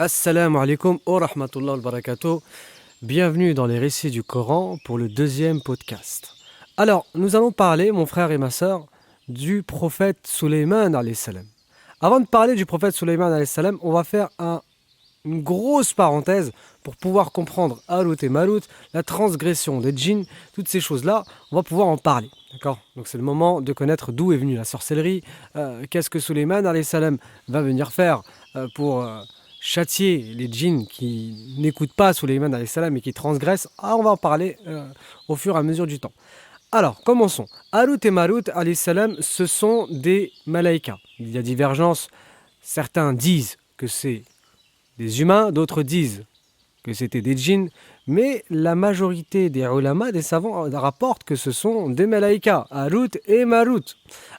Assalamu alaikum wa rahmatullah wa barakatuh. Bienvenue dans les récits du Coran pour le deuxième podcast. Alors, nous allons parler, mon frère et ma sœur, du prophète Sulayman alayhi salam. Avant de parler du prophète Sulayman alayhi salam, on va faire une grosse parenthèse pour pouvoir comprendre Harut et Marut, la transgression des djinns, toutes ces choses-là, on va pouvoir en parler. D'accord ? Donc c'est le moment de connaître d'où est venue la sorcellerie, qu'est-ce que Sulayman alayhi salam va venir faire pour châtier les djinns qui n'écoutent pas Sulayman alayhi salam et qui transgressent. On va en parler au fur et à mesure du temps. Alors, commençons. Harut et Marut alayhi salam, ce sont des malaïkas. Il y a divergence. Certains disent que c'est des humains, d'autres disent que c'était des djinns, mais la majorité des ulama, des savants, rapportent que ce sont des malaïkas, Harut et Marut.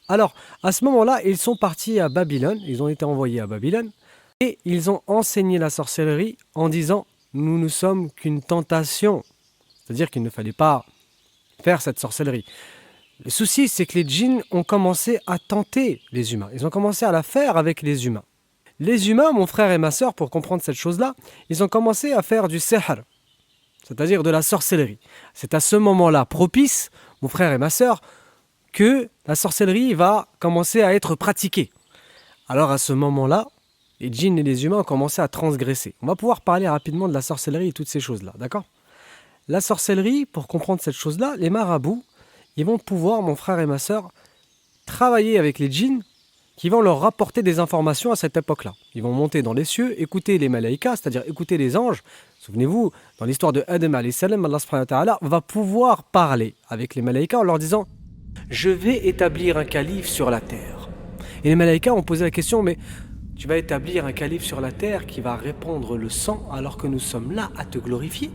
Alors, à ce moment-là, ils sont partis à Babylone, ils ont été envoyés à Babylone, et ils ont enseigné la sorcellerie en disant « Nous ne sommes qu'une tentation », c'est-à-dire qu'il ne fallait pas faire cette sorcellerie. Le souci, c'est que les djinns ont commencé à tenter les humains, ils ont commencé à la faire avec les humains. Les humains, mon frère et ma sœur, pour comprendre cette chose-là, ils ont commencé à faire du sihr, c'est-à-dire de la sorcellerie. C'est à ce moment-là propice, mon frère et ma sœur, que la sorcellerie va commencer à être pratiquée. Alors à ce moment-là, les djinns et les humains ont commencé à transgresser. On va pouvoir parler rapidement de la sorcellerie et toutes ces choses-là, d'accord ? La sorcellerie, pour comprendre cette chose-là, les marabouts, ils vont pouvoir, mon frère et ma sœur, travailler avec les djinns qui vont leur rapporter des informations à cette époque-là. Ils vont monter dans les cieux, écouter les malaïkas, c'est-à-dire écouter les anges. Souvenez-vous, dans l'histoire de Adam alayhi salam, Allah subhanahu wa ta'ala va pouvoir parler avec les malaïkas en leur disant « Je vais établir un calife sur la terre ». Et les malaïkas ont posé la question « Mais tu vas établir un calife sur la terre qui va répandre le sang alors que nous sommes là à te glorifier ?»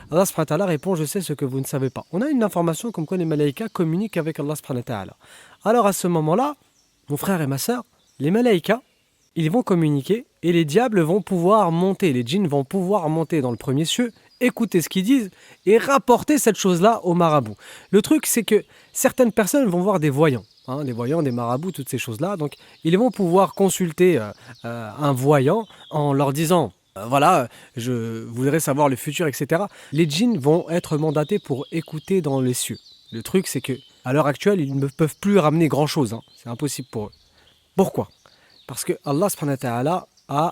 Allah subhanahu wa ta'ala répond « Je sais ce que vous ne savez pas ». On a une information comme quoi les malaïkas communiquent avec Allah subhanahu wa ta'ala. Alors à ce moment-là, mon frère et ma sœur, les malaïkas, ils vont communiquer et les diables vont pouvoir monter, les djinns vont pouvoir monter dans le premier cieux, écouter ce qu'ils disent et rapporter cette chose-là aux marabouts. Le truc, c'est que certaines personnes vont voir des voyants, des voyants, des marabouts, toutes ces choses-là. Donc, ils vont pouvoir consulter un voyant en leur disant voilà, je voudrais savoir le futur, etc. Les djinns vont être mandatés pour écouter dans les cieux. Le truc, c'est que à l'heure actuelle, ils ne peuvent plus ramener grand-chose. C'est impossible pour eux. Pourquoi ? Parce que Allah subhanahu wa ta'ala a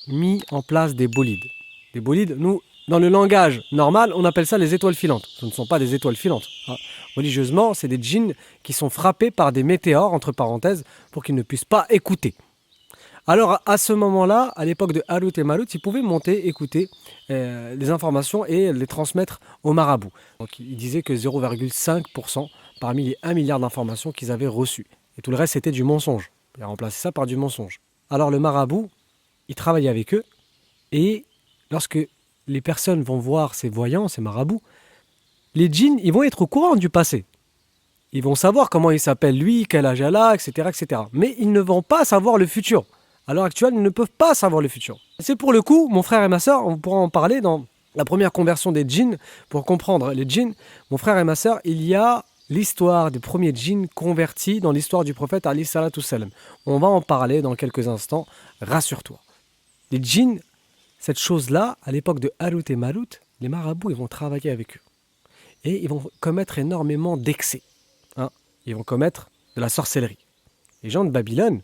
mis en place des bolides. Des bolides, nous, dans le langage normal, on appelle ça les étoiles filantes. Ce ne sont pas des étoiles filantes. Religieusement, c'est des djinns qui sont frappés par des météores, entre parenthèses, pour qu'ils ne puissent pas écouter. Alors, à ce moment-là, à l'époque de Harut et Marut, ils pouvaient monter, écouter les informations et les transmettre aux marabouts. Donc, ils disaient que 0,5% parmi les 1 milliard d'informations qu'ils avaient reçues. Et tout le reste, c'était du mensonge. Ils ont remplacé ça par du mensonge. Alors, le marabout, il travaillait avec eux. Et lorsque les personnes vont voir ces voyants, ces marabouts, les djinns, ils vont être au courant du passé. Ils vont savoir comment il s'appelle lui, quel âge elle a, etc., etc. Mais ils ne vont pas savoir le futur. À l'heure actuelle, ils ne peuvent pas savoir le futur. C'est pour le coup, mon frère et ma sœur, on pourra en parler dans la première conversion des djinns. Pour comprendre les djinns, mon frère et ma sœur, il y a l'histoire des premiers djinns convertis dans l'histoire du prophète alayhi salatu salam. On va en parler dans quelques instants, rassure-toi. Les djinns, cette chose-là, à l'époque de Harut et Marut, les marabouts, ils vont travailler avec eux. Et ils vont commettre énormément d'excès. Ils vont commettre de la sorcellerie. Les gens de Babylone,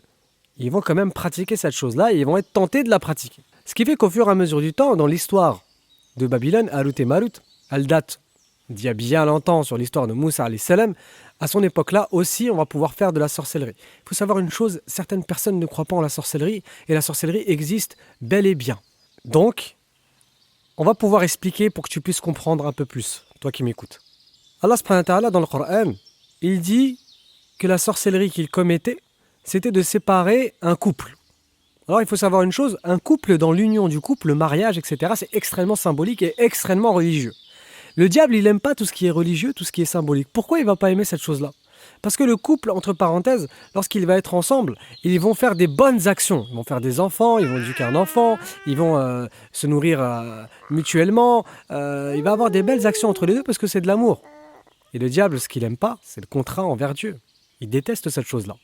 ils vont quand même pratiquer cette chose-là et ils vont être tentés de la pratiquer. Ce qui fait qu'au fur et à mesure du temps, dans l'histoire de Babylone, Harut et Marut, elle date d'il y a bien longtemps sur l'histoire de Moussa alayhi salam, à son époque-là aussi, on va pouvoir faire de la sorcellerie. Il faut savoir une chose, certaines personnes ne croient pas en la sorcellerie et la sorcellerie existe bel et bien. Donc, on va pouvoir expliquer pour que tu puisses comprendre un peu plus, toi qui m'écoutes. Allah subhanahu wa ta'ala dans le Coran, il dit que la sorcellerie qu'il commettait, c'était de séparer un couple. Alors il faut savoir une chose, un couple, dans l'union du couple, le mariage, etc., c'est extrêmement symbolique et extrêmement religieux. Le diable, il n'aime pas tout ce qui est religieux, tout ce qui est symbolique. Pourquoi il ne va pas aimer cette chose-là ? Parce que le couple, entre parenthèses, lorsqu'il va être ensemble, ils vont faire des bonnes actions. Ils vont faire des enfants, ils vont éduquer un enfant, ils vont se nourrir mutuellement. Il va avoir des belles actions entre les deux parce que c'est de l'amour. Et le diable, ce qu'il n'aime pas, c'est le contrat envers Dieu. Il déteste cette chose-là.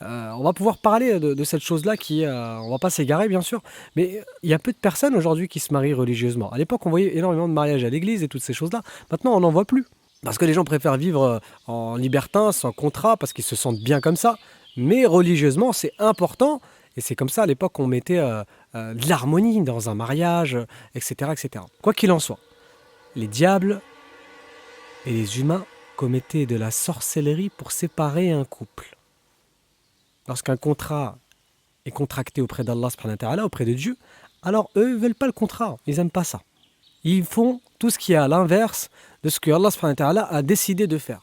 On va pouvoir parler de cette chose-là qui, on va pas s'égarer bien sûr, mais il y a peu de personnes aujourd'hui qui se marient religieusement. À l'époque, on voyait énormément de mariages à l'église et toutes ces choses-là. Maintenant, on n'en voit plus. Parce que les gens préfèrent vivre en libertin, sans contrat, parce qu'ils se sentent bien comme ça. Mais religieusement, c'est important. Et c'est comme ça, à l'époque, qu'on mettait de l'harmonie dans un mariage, etc., etc. Quoi qu'il en soit, les diables et les humains commettaient de la sorcellerie pour séparer un couple. Lorsqu'un contrat est contracté auprès d'Allah, subhanahu wa ta'ala, auprès de Dieu, alors eux ne veulent pas le contrat, ils n'aiment pas ça. Ils font tout ce qui est à l'inverse de ce que Allah subhanahu wa ta'ala a décidé de faire.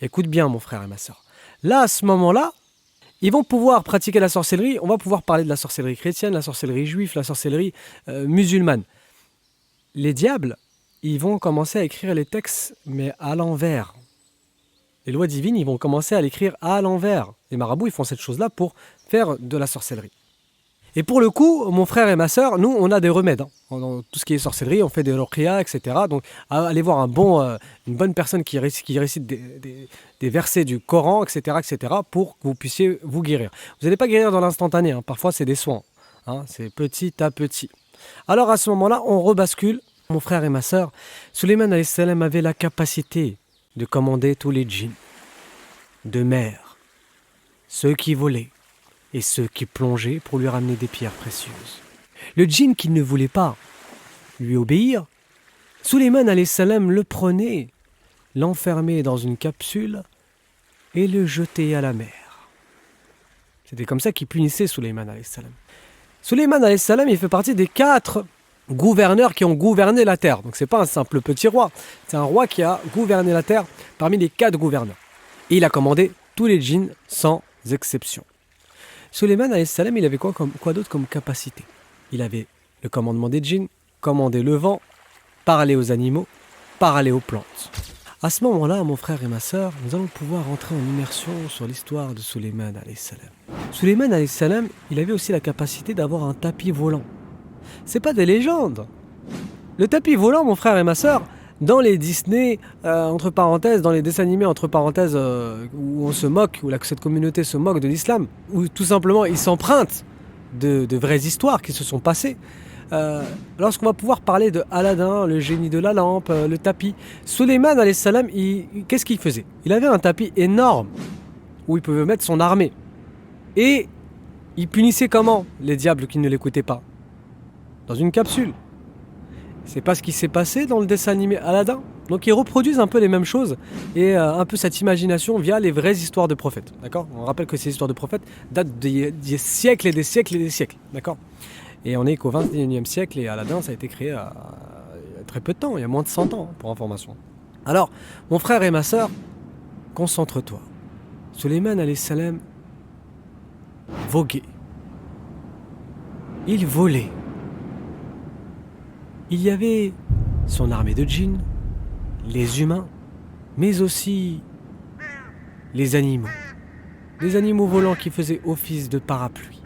Écoute bien mon frère et ma soeur. Là, à ce moment-là, ils vont pouvoir pratiquer la sorcellerie. On va pouvoir parler de la sorcellerie chrétienne, la sorcellerie juive, la sorcellerie musulmane. Les diables, ils vont commencer à écrire les textes, mais à l'envers. Les lois divines, ils vont commencer à l'écrire à l'envers. Les marabouts, ils font cette chose-là pour faire de la sorcellerie. Et pour le coup, mon frère et ma sœur, nous, on a des remèdes. Dans tout ce qui est sorcellerie, on fait des ruqya, etc. Donc, allez voir une bonne personne qui récite des versets du Coran, etc., pour que vous puissiez vous guérir. Vous n'allez pas guérir dans l'instantané. Parfois, c'est des soins. C'est petit à petit. Alors, à ce moment-là, on rebascule. Mon frère et ma sœur, Sulayman alayhi salam avait la capacité de commander tous les djinns de mer, ceux qui volaient et ceux qui plongeaient pour lui ramener des pierres précieuses. Le djinn qui ne voulait pas lui obéir, Sulayman alayhi salam le prenait, l'enfermait dans une capsule et le jetait à la mer. C'était comme ça qu'il punissait Sulayman alayhi salam. Sulayman alayhi salam, il fait partie des 4 gouverneurs qui ont gouverné la terre. Donc c'est pas un simple petit roi, c'est un roi qui a gouverné la terre parmi les 4 gouverneurs. Et il a commandé tous les djinns sans exception. Sulayman alayhi salam, il avait quoi d'autre comme capacité? Il avait le commandement des djinns, commander le vent, parler aux animaux, parler aux plantes. À ce moment-là, mon frère et ma sœur, nous allons pouvoir rentrer en immersion sur l'histoire de Sulayman alayhi salam. Sulayman alayhi salam, il avait aussi la capacité d'avoir un tapis volant. C'est pas des légendes. Le tapis volant, mon frère et ma sœur, dans les Disney, entre parenthèses, dans les dessins animés, entre parenthèses, où on se moque, où cette communauté se moque de l'islam, où tout simplement ils s'empruntent de vraies histoires qui se sont passées. Lorsqu'on va pouvoir parler de Aladdin, le génie de la lampe, le tapis, Sulayman alayhi salam, qu'est-ce qu'il faisait? Il avait un tapis énorme où il pouvait mettre son armée. Et il punissait comment les diables qui ne l'écoutaient pas? Dans une capsule. C'est pas ce qui s'est passé dans le dessin animé Aladdin. Donc ils reproduisent un peu les mêmes choses et un peu cette imagination via les vraies histoires de prophètes. D'accord? On rappelle que ces histoires de prophètes datent des siècles et des siècles et des siècles. D'accord? Et on est qu'au XXIe siècle et Aladdin, ça a été créé il y a très peu de temps, il y a moins de 100 ans pour information. Alors, mon frère et ma sœur, concentre-toi. Sulayman alayhi salam voguait. Il volait. Il y avait son armée de djinns, les humains, mais aussi les animaux. Des animaux volants qui faisaient office de parapluie,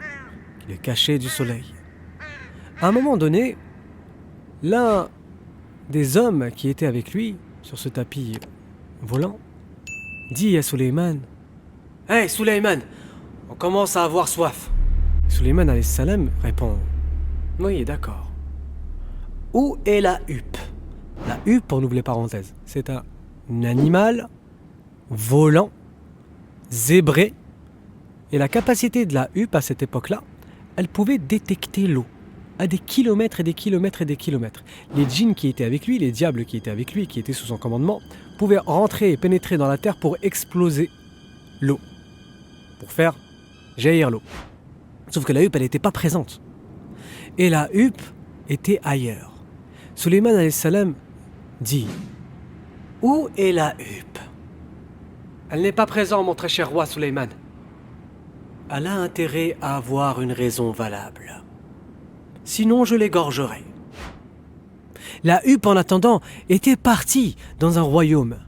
qui le cachaient du soleil. À un moment donné, l'un des hommes qui était avec lui, sur ce tapis volant, dit à Sulayman: « Hey Sulayman, on commence à avoir soif. » Sulayman alayhi salam répond: « Oui, d'accord. Où est la huppe ?» La huppe, pour ouvrir les parenthèses, c'est un animal volant, zébré. Et la capacité de la huppe à cette époque-là, elle pouvait détecter l'eau à des kilomètres et des kilomètres et des kilomètres. Les djinns qui étaient avec lui, les diables qui étaient avec lui, qui étaient sous son commandement, pouvaient rentrer et pénétrer dans la terre pour exploser l'eau, pour faire jaillir l'eau. Sauf que la huppe, elle n'était pas présente. Et la huppe était ailleurs. Sulayman alayhi salam dit: « Où est la huppe ?»« Elle n'est pas présente, mon très cher roi Sulayman. » Elle a intérêt à avoir une raison valable. Sinon, je l'égorgerai. La huppe, en attendant, était partie dans un royaume.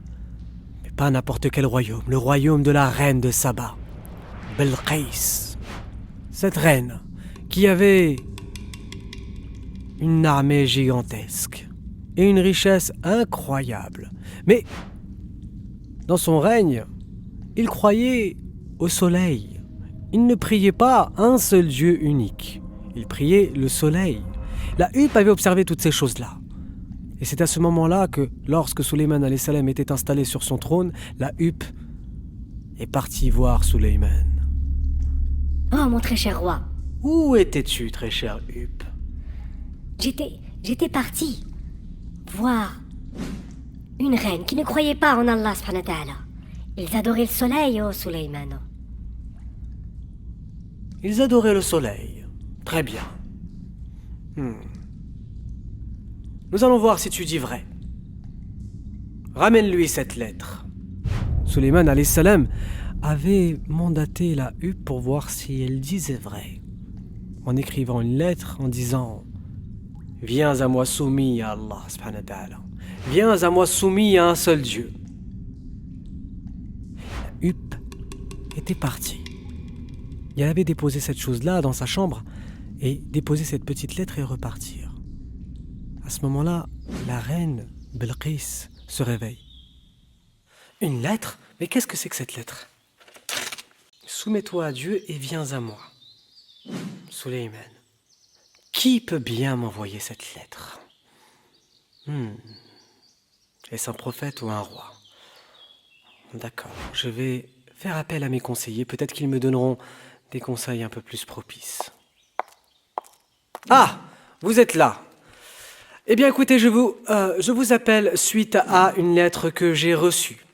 Mais pas n'importe quel royaume, le royaume de la reine de Saba, Belqis. Cette reine qui avait une armée gigantesque et une richesse incroyable. Mais dans son règne, il croyait au soleil. il ne priait pas un seul Dieu unique. Il priait le soleil. La huppe avait observé toutes ces choses-là. Et c'est à ce moment-là que, lorsque Sulayman alayhi salam était installé sur son trône, la huppe est partie voir Sulayman. Oh, mon très cher roi, Où étais-tu, très chère huppe? j'étais parti voir une reine qui ne croyait pas en Allah subhanahu wa ta'ala. Ils adoraient le soleil, oh Sulayman. Ils adoraient le soleil. Très bien. Nous allons voir si tu dis vrai. Ramène-lui cette lettre. Sulayman alayhi salam avait mandaté la huppe pour voir si elle disait vrai. En écrivant une lettre en disant « Viens à moi soumis à Allah subhanahu wa ta'ala. Viens à moi soumis à un seul Dieu. » La huppe était partie. Et elle avait déposé cette chose-là dans sa chambre et déposé cette petite lettre et repartir. À ce moment-là, la reine Belqis se réveille. Une lettre? Mais qu'est-ce que c'est que cette lettre? Soumets-toi à Dieu et viens à moi. Sulayman, qui peut bien m'envoyer cette lettre? Est-ce un prophète ou un roi? D'accord, je vais faire appel à mes conseillers. Peut-être qu'ils me donneront des conseils un peu plus propices. Ah, vous êtes là. Eh bien, écoutez, je vous appelle suite à une lettre que j'ai reçue.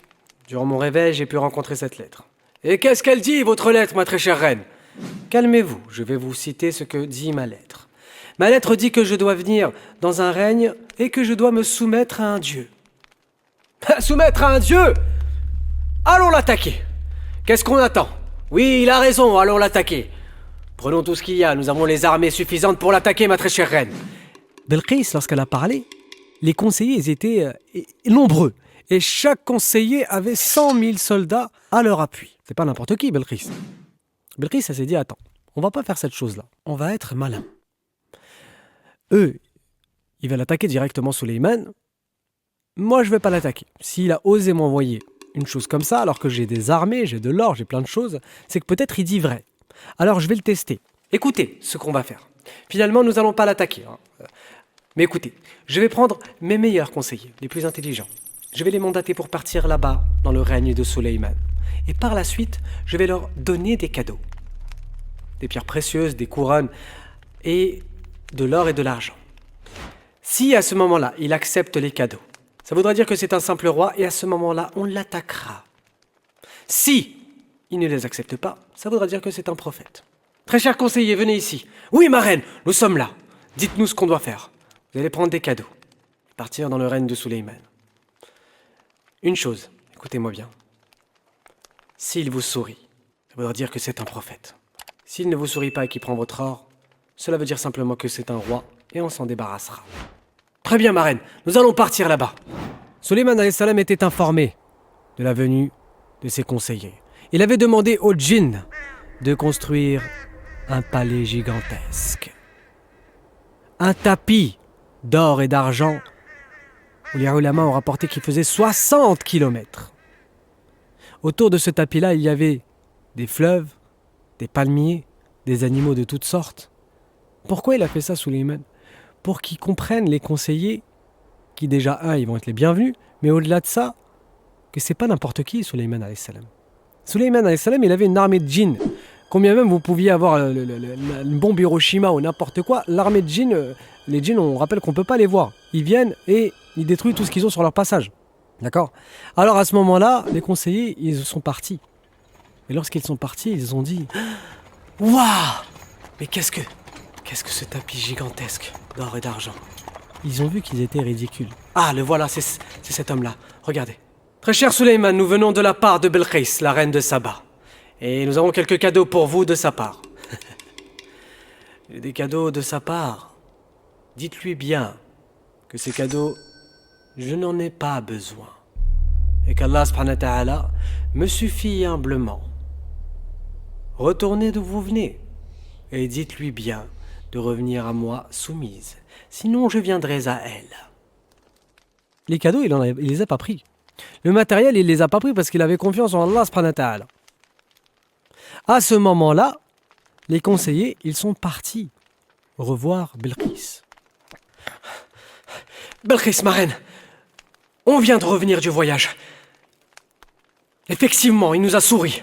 Durant mon réveil, j'ai pu rencontrer cette lettre. Et qu'est-ce qu'elle dit, votre lettre, ma très chère reine? Calmez-vous, je vais vous citer ce que dit ma lettre. Ma lettre dit que je dois venir dans un règne et que je dois me soumettre à un dieu. Soumettre à un dieu? Allons l'attaquer. Qu'est-ce qu'on attend? Oui, il a raison, allons l'attaquer. Prenons tout ce qu'il y a, nous avons les armées suffisantes pour l'attaquer, ma très chère reine. Belqis, lorsqu'elle a parlé, les conseillers étaient nombreux. Et chaque conseiller avait 100 000 soldats à leur appui. C'est pas n'importe qui, Belqis. Belqis, elle s'est dit, attends, on va pas faire cette chose-là. On va être malin. Eux, ils veulent attaquer directement Sulayman. Moi, je vais pas l'attaquer. S'il a osé m'envoyer une chose comme ça, alors que j'ai des armées, j'ai de l'or, j'ai plein de choses, c'est que peut-être il dit vrai. Alors, je vais le tester. Écoutez ce qu'on va faire. Finalement, nous allons pas l'attaquer. Mais écoutez, je vais prendre mes meilleurs conseillers, les plus intelligents. Je vais les mandater pour partir là-bas, dans le règne de Sulayman. Et par la suite, je vais leur donner des cadeaux. Des pierres précieuses, des couronnes, et de l'or et de l'argent. Si à ce moment-là, il accepte les cadeaux, ça voudra dire que c'est un simple roi, et à ce moment-là, on l'attaquera. Si il ne les accepte pas, ça voudra dire que c'est un prophète. Très cher conseiller, venez ici. Oui, ma reine, nous sommes là. Dites-nous ce qu'on doit faire. Vous allez prendre des cadeaux. Partir dans le règne de Sulayman. Une chose, écoutez-moi bien. S'il vous sourit, ça voudra dire que c'est un prophète. S'il ne vous sourit pas et qu'il prend votre or, cela veut dire simplement que c'est un roi et on s'en débarrassera. Très bien, ma reine, nous allons partir là-bas. Sulayman alayhi salam était informé de la venue de ses conseillers. Il avait demandé aux djinns de construire un palais gigantesque. Un tapis d'or et d'argent où les ulama ont rapporté qu'il faisait 60 kilomètres. Autour de ce tapis-là, il y avait des fleuves, des palmiers, des animaux de toutes sortes. Pourquoi il a fait ça, Sulayman? Pour qu'ils comprennent, les conseillers, qui déjà, ils vont être les bienvenus, mais au-delà de ça, que c'est pas n'importe qui, Sulayman alayhi salam. Sulayman alayhi salam, il avait une armée de djinns. Combien même vous pouviez avoir une bombe Hiroshima ou n'importe quoi, l'armée de djinns, les djinns, on rappelle qu'on peut pas les voir. Ils viennent et ils détruisent tout ce qu'ils ont sur leur passage. D'accord? Alors à ce moment-là, les conseillers, ils sont partis. Et lorsqu'ils sont partis, ils ont dit « Waouh! Mais qu'est-ce que ce tapis gigantesque d'or et d'argent ?» Ils ont vu qu'ils étaient ridicules. Ah, le voilà, c'est cet homme-là. Regardez. Très cher Sulayman, nous venons de la part de Belqis, la reine de Saba. Et nous avons quelques cadeaux pour vous de sa part. Des cadeaux de sa part. Dites-lui bien que ces cadeaux, je n'en ai pas besoin. Et qu'Allah subhanahu wa ta'ala me suffit humblement. Retournez d'où vous venez et dites-lui bien de revenir à moi soumise. Sinon, je viendrai à elle. Les cadeaux, il les a pas pris. Le matériel, il les a pas pris parce qu'il avait confiance en Allah subhanahu wa ta'ala. À ce moment-là, les conseillers, ils sont partis revoir Belkis. Belkis, ma reine, on vient de revenir du voyage. Effectivement, il nous a souri.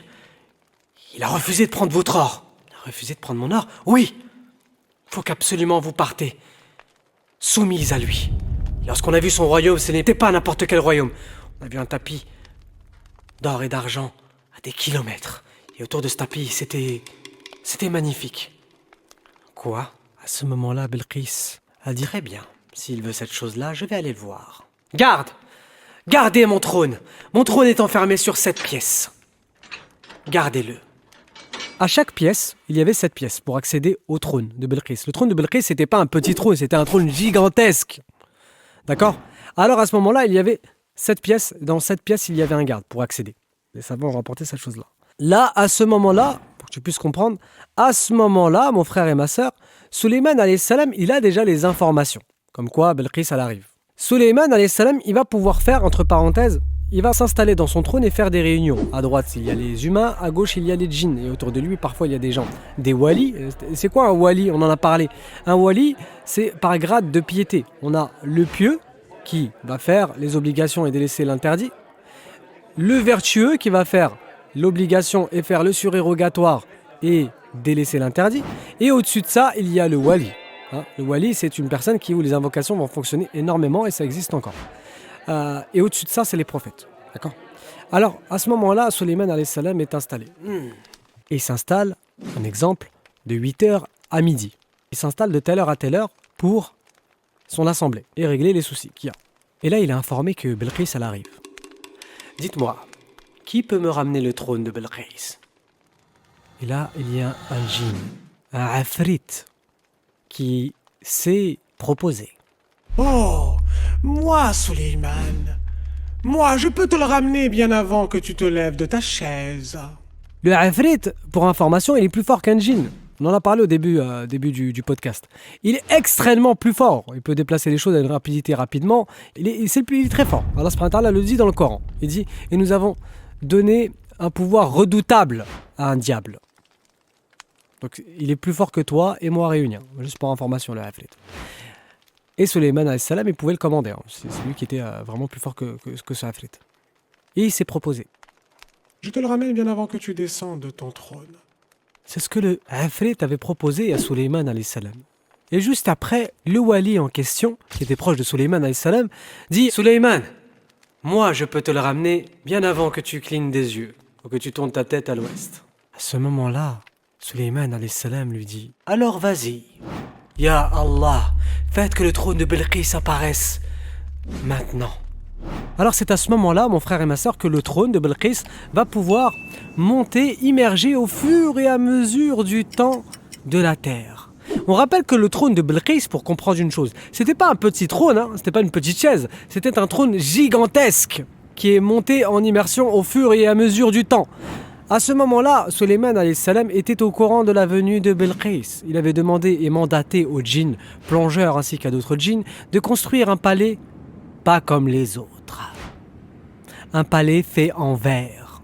Il a refusé de prendre votre or. Il a refusé de prendre mon or? Oui. Il faut qu'absolument vous partez, soumise à lui. Lorsqu'on a vu son royaume, ce n'était pas n'importe quel royaume. On a vu un tapis d'or et d'argent à des kilomètres. Et autour de ce tapis, c'était magnifique. Quoi? À ce moment-là, Belkis a dit, très bien, s'il veut cette chose-là, je vais aller le voir. Garde! Gardez mon trône! Mon trône est enfermé sur 7 pièces. Gardez-le. À chaque pièce, il y avait 7 pièces pour accéder au trône de Belkis. Le trône de Belkis, c'était pas un petit trône, c'était un trône gigantesque. D'accord? Alors à ce moment-là, il y avait 7 pièces. Dans 7 pièces, il y avait un garde pour accéder. Les savants ont rapporté cette chose-là. Là, à ce moment-là, pour que tu puisses comprendre, à ce moment-là, mon frère et ma sœur, Sulayman alayhi salam, il a déjà les informations. Comme quoi, Belkis, elle arrive. Sulayman alayhi salam, il va pouvoir faire, entre parenthèses, il va s'installer dans son trône et faire des réunions. À droite, il y a les humains, à gauche, il y a les djinns. Et autour de lui, parfois, il y a des gens. Des walis. C'est quoi un wali? On en a parlé. Un wali, c'est par grade de piété. On a le pieux, qui va faire les obligations et délaisser l'interdit. Le vertueux, qui va faire l'obligation et faire le surérogatoire et délaisser l'interdit. Et au-dessus de ça, il y a le wali. Le wali, c'est une personne où les invocations vont fonctionner énormément et ça existe encore. Et au-dessus de ça, c'est les prophètes. D'accord? Alors, à ce moment-là, Sulayman alayhi salam est installé. Et il s'installe, un exemple, de 8h à midi. Il s'installe de telle heure à telle heure pour son assemblée et régler les soucis qu'il y a. Et là, il est informé que Belkis, elle arrive. Dites-moi, qui peut me ramener le trône de Belkis? Et là, il y a un djinn, un afrit, qui s'est proposé. Oh, moi, Sulayman. Moi, je peux te le ramener bien avant que tu te lèves de ta chaise. Le afrit, pour information, il est plus fort qu'un djinn. On en a parlé au début du podcast. Il est extrêmement plus fort. Il peut déplacer les choses à une rapidité rapidement. Il est très fort. Allah subhanahu wa ta'ala le dit dans le Coran. Il dit, et nous avons donné un pouvoir redoutable à un diable. Donc il est plus fort que toi et moi réunis. Juste pour information, le afrit. Et Sulayman alayhi salam, il pouvait le commander. C'est lui qui était vraiment plus fort que ce afrit. Et il s'est proposé. Je te le ramène bien avant que tu descendes de ton trône. C'est ce que le afrit avait proposé à Sulayman alayhi salam. Et juste après, le wali en question, qui était proche de Sulayman alayhi salam, dit « Sulayman, moi je peux te le ramener bien avant que tu clignes des yeux, ou que tu tournes ta tête à l'ouest. » À ce moment-là, Sulayman alayhi salam lui dit « Alors vas-y, Ya Allah, faites que le trône de Belkis apparaisse maintenant. » Alors c'est à ce moment-là, mon frère et ma sœur, que le trône de Belkis va pouvoir monter, immerger au fur et à mesure du temps de la terre. On rappelle que le trône de Belkis, pour comprendre une chose, c'était pas un petit trône, c'était pas une petite chaise, c'était un trône gigantesque qui est monté en immersion au fur et à mesure du temps. À ce moment-là, Sulayman alayhi salam était au courant de la venue de Belkis. Il avait demandé et mandaté aux djinns, plongeurs ainsi qu'à d'autres djinns, de construire un palais pas comme les autres. Un palais fait en verre.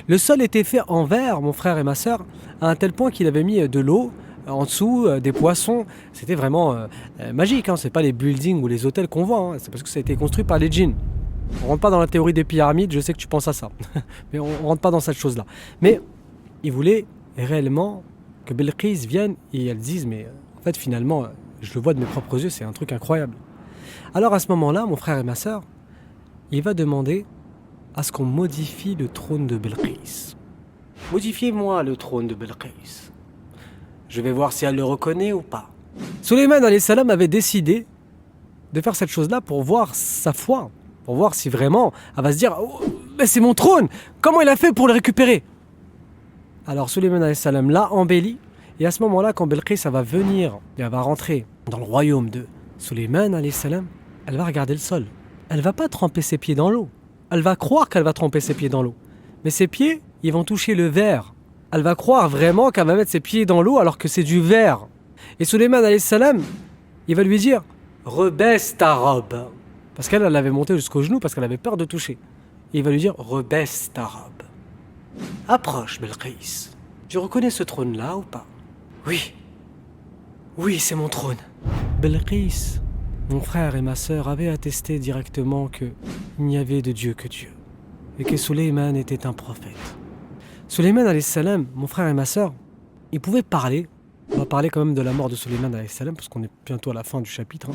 Le sol était fait en verre, mon frère et ma sœur, à un tel point qu'il avait mis de l'eau en dessous, des poissons. C'était vraiment magique, c'est pas les buildings ou les hôtels qu'on voit, c'est parce que ça a été construit par les djinns. On rentre pas dans la théorie des pyramides, je sais que tu penses à ça, mais on rentre pas dans cette chose-là. Mais il voulait réellement que Belkis vienne et elle dise, mais en fait finalement, je le vois de mes propres yeux, c'est un truc incroyable. Alors à ce moment-là, mon frère et ma sœur, il va demander à ce qu'on modifie le trône de Belkis. Modifiez-moi le trône de Belkis. Je vais voir si elle le reconnaît ou pas. Sulayman alayhi salam avait décidé de faire cette chose-là pour voir sa foi, pour voir si vraiment elle va se dire oh, mais c'est mon trône, comment il a fait pour le récupérer? Alors Sulayman alayhi salam l'a embelli, et à ce moment-là, quand Belkis va venir et elle va rentrer dans le royaume de Sulayman alayhi salam, elle va regarder le sol. Elle va pas tremper ses pieds dans l'eau. Elle va croire qu'elle va tremper ses pieds dans l'eau. Mais ses pieds, ils vont toucher le verre. Elle va croire vraiment qu'elle va mettre ses pieds dans l'eau alors que c'est du verre. Et Sulayman alayhi salam, il va lui dire « Rebaisse ta robe ». Parce qu'elle l'avait montée jusqu'au genou parce qu'elle avait peur de toucher. Et il va lui dire « Rebaisse ta robe ». Approche, Belqis. Tu reconnais ce trône-là ou pas? Oui. Oui, c'est mon trône. Belqis, mon frère et ma sœur avaient attesté directement qu'il n'y avait de Dieu que Dieu. Et que Sulayman était un prophète. Sulayman alayhi salam, mon frère et ma sœur, ils pouvaient parler. On va parler quand même de la mort de Sulayman alayhi salam, parce qu'on est bientôt à la fin du chapitre.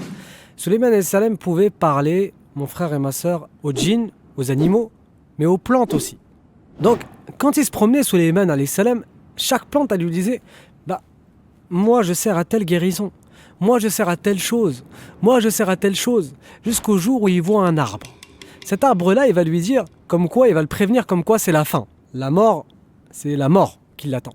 Sulayman alayhi salam pouvait parler, mon frère et ma sœur, aux djinns, aux animaux, mais aux plantes aussi. Donc, quand il se promenait, Sulayman alayhi salam, chaque plante, elle lui disait moi je sers à telle guérison, moi je sers à telle chose, moi je sers à telle chose, jusqu'au jour où il voit un arbre. Cet arbre-là, il va lui dire, comme quoi, il va le prévenir comme quoi c'est la fin. La mort, c'est la mort qui l'attend.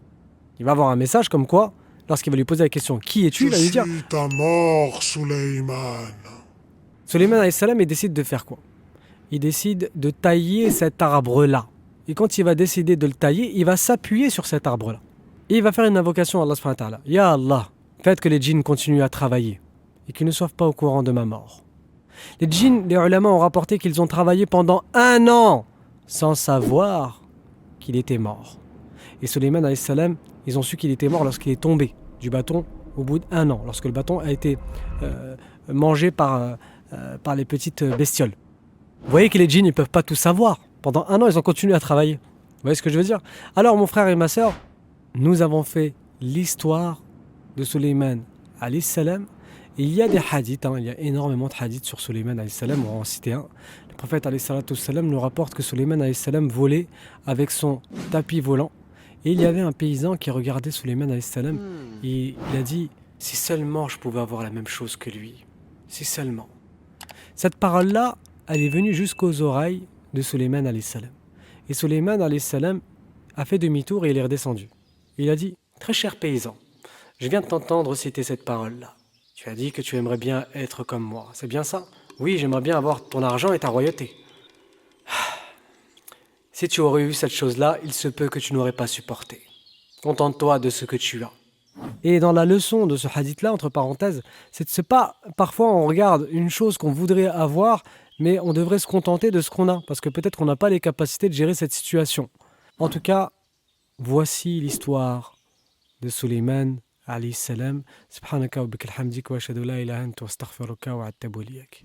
Il va avoir un message comme quoi, lorsqu'il va lui poser la question qui es-tu, il va lui dire Je suis ta mort, Sulayman. Sulayman alayhi salam, il décide de faire quoi? Il décide de tailler cet arbre-là. Et quand il va décider de le tailler, il va s'appuyer sur cet arbre-là. Et il va faire une invocation à Allah subhanahu wa ta'ala. Ya Allah, faites que les djinns continuent à travailler et qu'ils ne soient pas au courant de ma mort. Les djinns, les ulama ont rapporté qu'ils ont travaillé pendant 1 an sans savoir qu'il était mort. Et Sulayman alayhi salam, ils ont su qu'il était mort lorsqu'il est tombé du bâton au bout d'1 an, lorsque le bâton a été mangé par les petites bestioles. Vous voyez que les djinns ne peuvent pas tout savoir. Pendant 1 an, ils ont continué à travailler. Vous voyez ce que je veux dire? Alors mon frère et ma sœur, nous avons fait l'histoire de Sulayman alayhi salam. Et il y a des hadiths, il y a énormément de hadiths sur Sulayman alayhi salam, on va en citer un. Le prophète alayhi salam nous rapporte que Sulayman alayhi salam volait avec son tapis volant. Et il y avait un paysan qui regardait Sulayman alayhi salam et il a dit « Si seulement je pouvais avoir la même chose que lui, si seulement ». Cette parole-là, elle est venue jusqu'aux oreilles de Sulayman alayhi salam. Et Sulayman alayhi salam a fait demi-tour et il est redescendu. Il a dit « Très cher paysan, je viens de t'entendre citer cette parole-là. Tu as dit que tu aimerais bien être comme moi, c'est bien ça? Oui, j'aimerais bien avoir ton argent et ta royauté. Si tu aurais eu cette chose-là, il se peut que tu n'aurais pas supporté. Contente-toi de ce que tu as. » Et dans la leçon de ce hadith-là, entre parenthèses, c'est pas parfois on regarde une chose qu'on voudrait avoir, mais on devrait se contenter de ce qu'on a, parce que peut-être qu'on n'a pas les capacités de gérer cette situation. En tout cas, voici l'histoire de Sulayman alayhi salam. Subhanaka wa bikal hamdik wa ashhadu la ilaha illa anta astaghfiruka wa atubu ilayk.